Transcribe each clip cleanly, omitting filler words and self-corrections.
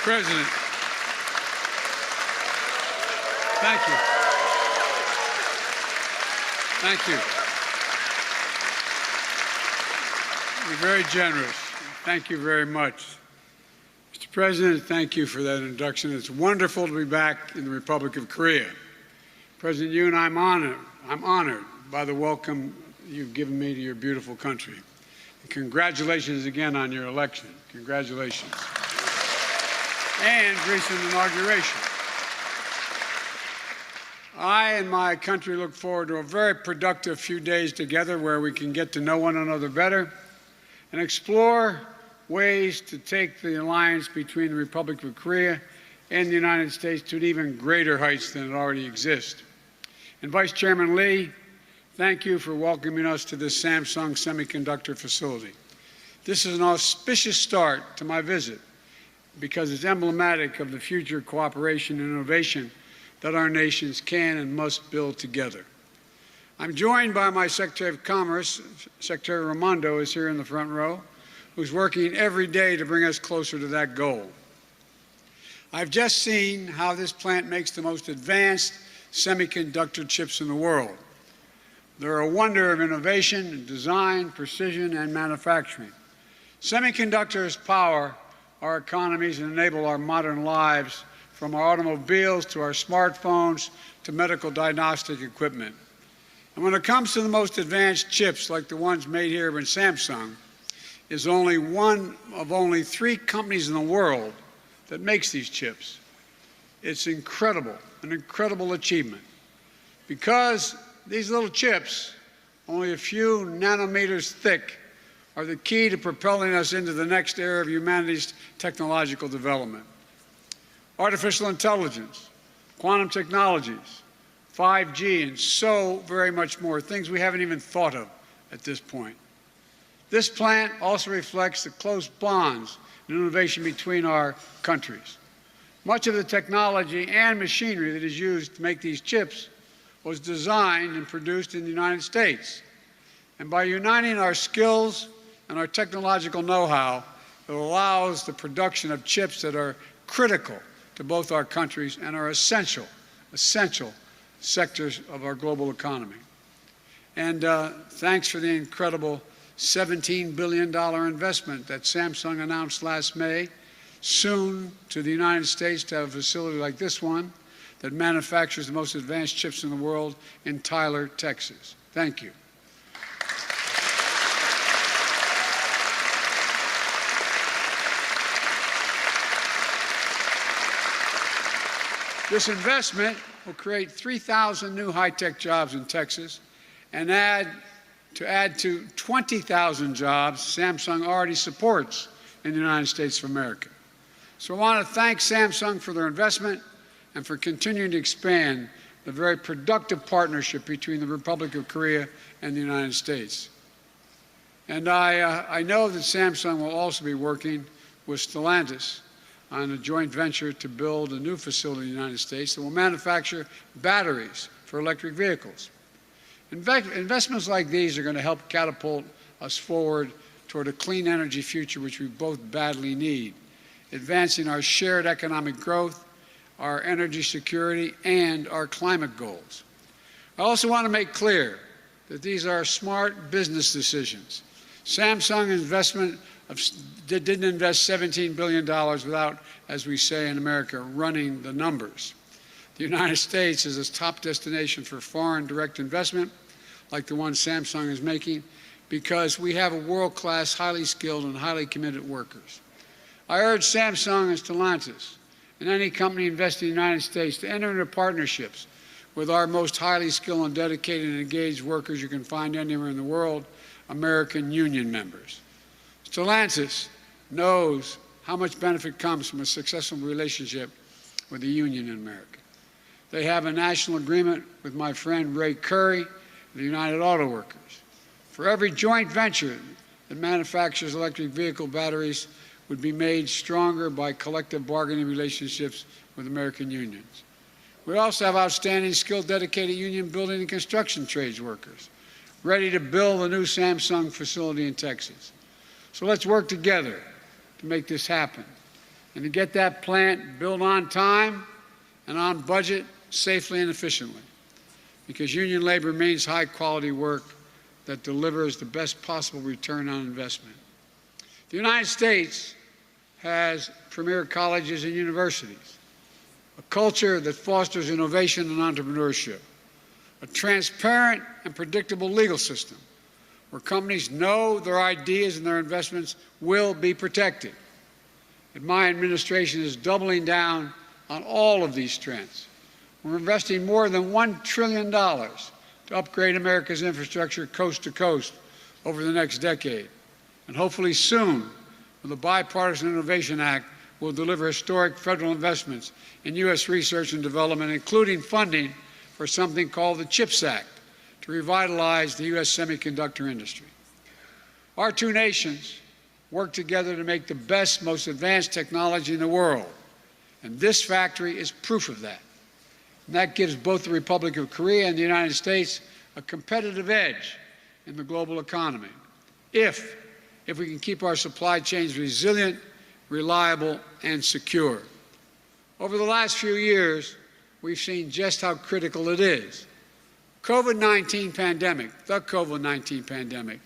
President, thank you. Thank you. You're very generous. Thank you very much. Mr. President, thank you for that introduction. It's wonderful to be back in the Republic of Korea. President Yoon, I'm honored by the welcome you've given me to your beautiful country. And congratulations again on your election. Congratulations. And recent inauguration. I and my country look forward to a very productive few days together where we can get to know one another better and explore ways to take the alliance between the Republic of Korea and the United States to even greater heights than it already exists. And Vice Chairman Lee, thank you for welcoming us to this Samsung Semiconductor facility. This is an auspicious start to my visit because it's emblematic of the future cooperation and innovation that our nations can and must build together. I'm joined by my Secretary of Commerce, Secretary Raimondo is here in the front row, who's working every day to bring us closer to that goal. I've just seen how this plant makes the most advanced semiconductor chips in the world. They're a wonder of innovation, design, precision, and manufacturing. Semiconductors power our economies and enable our modern lives, from our automobiles to our smartphones to medical diagnostic equipment. And when it comes to the most advanced chips, like the ones made here in Samsung, is only one of only 3 companies in the world that makes these chips. It's incredible, an incredible achievement. Because these little chips, only a few nanometers thick, are the key to propelling us into the next era of humanity's technological development. Artificial intelligence, quantum technologies, 5G, and so very much more, things we haven't even thought of at this point. This plant also reflects the close bonds and innovation between our countries. Much of the technology and machinery that is used to make these chips was designed and produced in the United States. And by uniting our skills and our technological know-how, it allows the production of chips that are critical to both our countries and are essential sectors of our global economy. And thanks for the incredible $17 billion investment that Samsung announced last May, soon to the United States to have a facility like this one that manufactures the most advanced chips in the world in Tyler, Texas. Thank you. This investment will create 3,000 new high-tech jobs in Texas and add to 20,000 jobs Samsung already supports in the United States of America. So I want to thank Samsung for their investment and for continuing to expand the very productive partnership between the Republic of Korea and the United States. And I know that Samsung will also be working with Stellantis on a joint venture to build a new facility in the United States that will manufacture batteries for electric vehicles. Investments like these are going to help catapult us forward toward a clean energy future, which we both badly need, advancing our shared economic growth, our energy security, and our climate goals. I also want to make clear that these are smart business decisions. Samsung investment didn't invest $17 billion without, as we say in America, running the numbers. The United States is a top destination for foreign direct investment, like the one Samsung is making, because we have a world-class, highly skilled, and highly committed workers. I urge Samsung and Stellantis and any company investing in the United States to enter into partnerships with our most highly skilled and dedicated and engaged workers you can find anywhere in the world, American union members. Stellantis knows how much benefit comes from a successful relationship with the union in America. They have a national agreement with my friend Ray Curry, the United Auto Workers. For every joint venture that manufactures electric vehicle batteries would be made stronger by collective bargaining relationships with American unions. We also have outstanding, skilled, dedicated union building and construction trades workers ready to build a new Samsung facility in Texas. So let's work together to make this happen. and to get that plant built on time and on budget, safely and efficiently, because union labor means high-quality work that delivers the best possible return on investment. The United States has premier colleges and universities, a culture that fosters innovation and entrepreneurship, a transparent and predictable legal system where companies know their ideas and their investments will be protected. And my administration is doubling down on all of these strengths. We're investing more than $1 trillion to upgrade America's infrastructure coast to coast over the next decade. And hopefully soon, with the Bipartisan Innovation Act, we'll deliver historic federal investments in U.S. research and development, including funding for something called the CHIPS Act to revitalize the U.S. semiconductor industry. Our two nations work together to make the best, most advanced technology in the world, and this factory is proof of that. And that gives both the Republic of Korea and the United States a competitive edge in the global economy, if we can keep our supply chains resilient, reliable, and secure. Over the last few years, we've seen just how critical it is. The COVID-19 pandemic,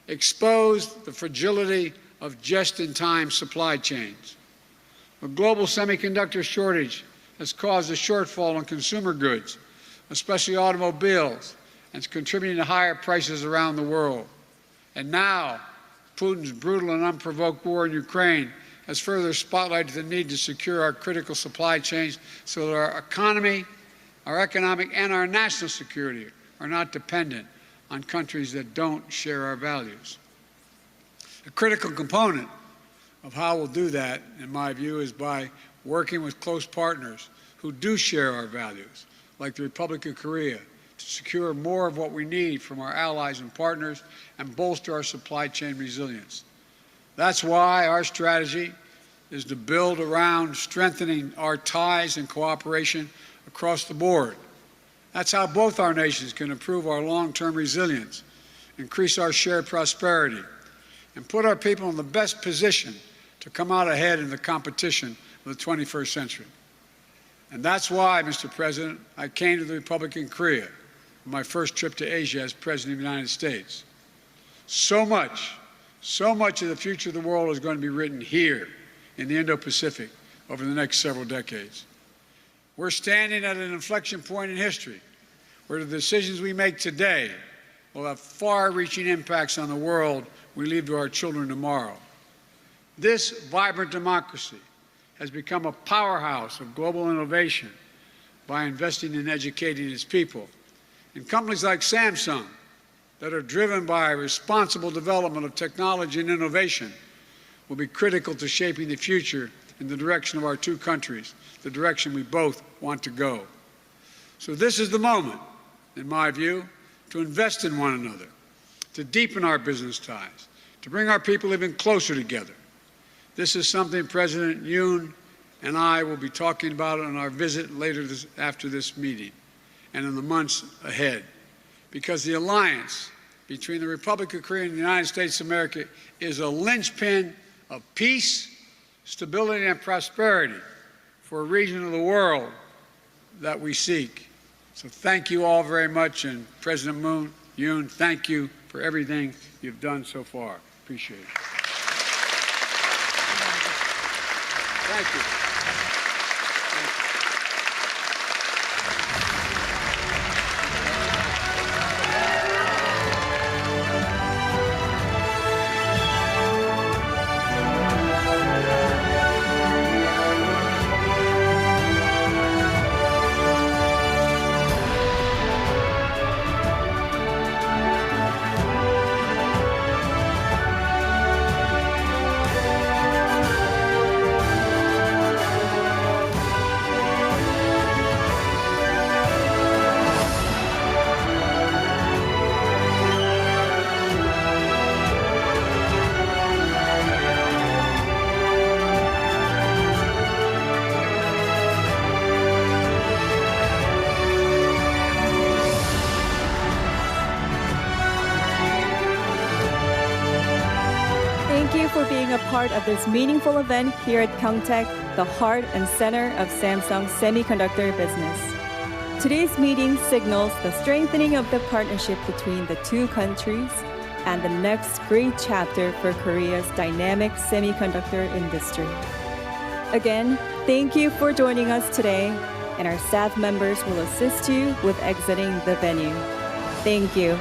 exposed the fragility of just-in-time supply chains. The global semiconductor shortage has caused a shortfall in consumer goods, especially automobiles, and it's contributing to higher prices around the world. And now, Putin's brutal and unprovoked war in Ukraine has further spotlighted the need to secure our critical supply chains so that our economy, our economic, and our national security are not dependent on countries that don't share our values. A critical component of how we'll do that, in my view, is by working with close partners who do share our values, like the Republic of Korea, to secure more of what we need from our allies and partners and bolster our supply chain resilience. That's why our strategy is to build around strengthening our ties and cooperation across the board. That's how both our nations can improve our long-term resilience, increase our shared prosperity, and put our people in the best position to come out ahead in the competition of the 21st century. And that's why, Mr. President, I came to the Republic of Korea on my first trip to Asia as President of the United States. So much of the future of the world is going to be written here in the Indo-Pacific over the next several decades. We're standing at an inflection point in history where the decisions we make today will have far-reaching impacts on the world we leave to our children tomorrow. This vibrant democracy has become a powerhouse of global innovation by investing in educating its people. And companies like Samsung, that are driven by responsible development of technology and innovation, will be critical to shaping the future in the direction of our two countries, the direction we both want to go. So this is the moment, in my view, to invest in one another, to deepen our business ties, to bring our people even closer together. This is something President Yoon and I will be talking about on our visit after this meeting and in the months ahead, because the alliance between the Republic of Korea and the United States of America is a linchpin of peace, stability, and prosperity for a region of the world that we seek. So thank you all very much, and President Yoon, thank you for everything you've done so far. Appreciate it. Thank you. for being a part of this meaningful event here at Pyeongtaek, the heart and center of Samsung's semiconductor business. Today's meeting signals the strengthening of the partnership between the two countries and the next great chapter for Korea's dynamic semiconductor industry. Again, thank you for joining us today, and our staff members will assist you with exiting the venue. Thank you.